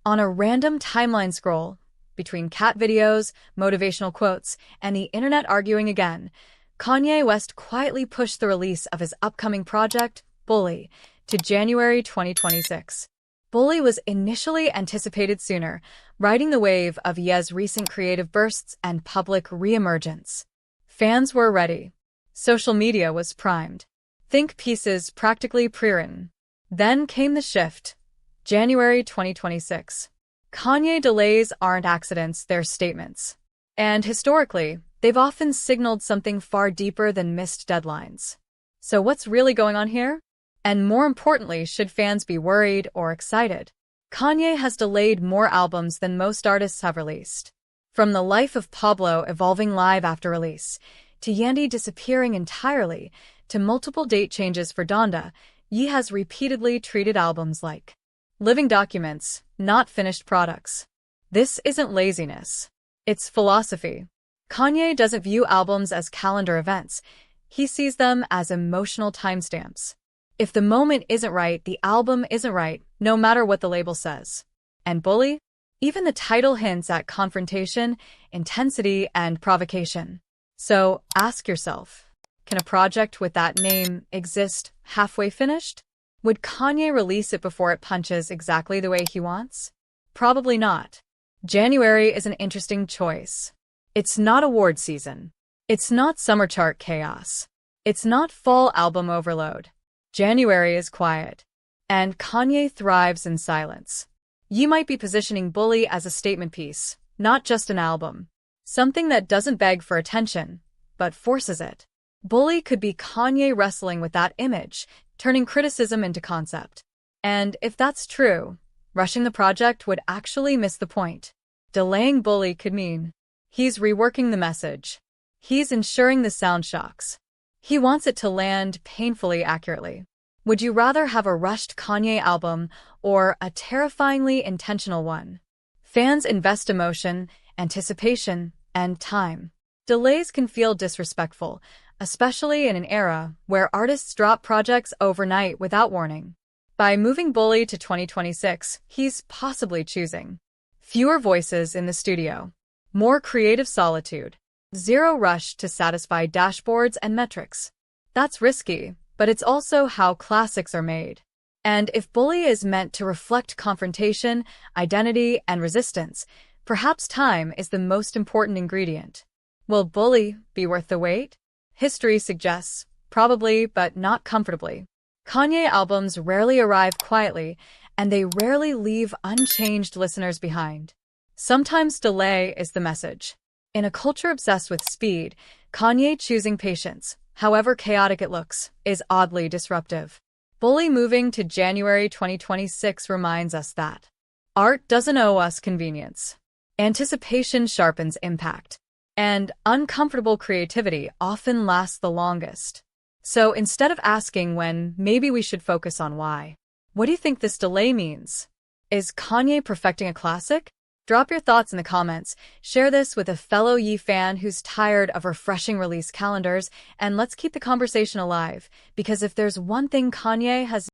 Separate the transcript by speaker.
Speaker 1: On a random timeline scroll, between cat videos, motivational quotes, and the internet arguing again, Kanye West quietly pushed the release of his upcoming project, Bully, to January 2026. Bully was initially anticipated sooner, riding the wave of Ye's recent creative bursts and public reemergence. Fans were ready. Social media was primed. Think pieces practically pre-written. Then came the shift. January 2026. Kanye delays aren't accidents, they're statements. And historically, they've often signaled something far deeper than missed deadlines. So what's really going on here? And more importantly, should fans be worried or excited? Kanye has delayed more albums than most artists have released. From The Life of Pablo evolving live after release, to Yandy disappearing entirely, to multiple date changes for Donda, Ye has repeatedly treated albums like living documents, not finished products. This isn't laziness. It's philosophy. Kanye doesn't view albums as calendar events. He sees them as emotional timestamps. If the moment isn't right, the album isn't right, no matter what the label says. And Bully? Even the title hints at confrontation, intensity, and provocation. So ask yourself, can a project with that name exist halfway finished? Would Kanye release it before it punches exactly the way he wants? Probably not. January is an interesting choice. It's not award season. It's not summer chart chaos. It's not fall album overload. January is quiet. And Kanye thrives in silence. You might be positioning Bully as a statement piece, not just an album. Something that doesn't beg for attention, but forces it. Bully could be Kanye wrestling with that image, turning criticism into concept. And if that's true, rushing the project would actually miss the point. Delaying Bully could mean he's reworking the message. He's ensuring the sound shocks. He wants it to land painfully accurately. Would you rather have a rushed Kanye album or a terrifyingly intentional one? Fans invest emotion, anticipation, and time. Delays can feel disrespectful, especially in an era where artists drop projects overnight without warning. By moving Bully to 2026, he's possibly choosing fewer voices in the studio, more creative solitude, zero rush to satisfy dashboards and metrics. That's risky, but it's also how classics are made. And if Bully is meant to reflect confrontation, identity, and resistance, perhaps time is the most important ingredient. Will Bully be worth the wait? History suggests, probably, but not comfortably. Kanye albums rarely arrive quietly, and they rarely leave unchanged listeners behind. Sometimes delay is the message. In a culture obsessed with speed, Kanye choosing patience, however chaotic it looks, is oddly disruptive. Bully moving to January 2026 reminds us that art doesn't owe us convenience. Anticipation sharpens impact. And uncomfortable creativity often lasts the longest. So instead of asking when, maybe we should focus on why. What do you think this delay means? Is Kanye perfecting a classic? Drop your thoughts in the comments, share this with a fellow Ye fan who's tired of refreshing release calendars, and let's keep the conversation alive, because if there's one thing Kanye has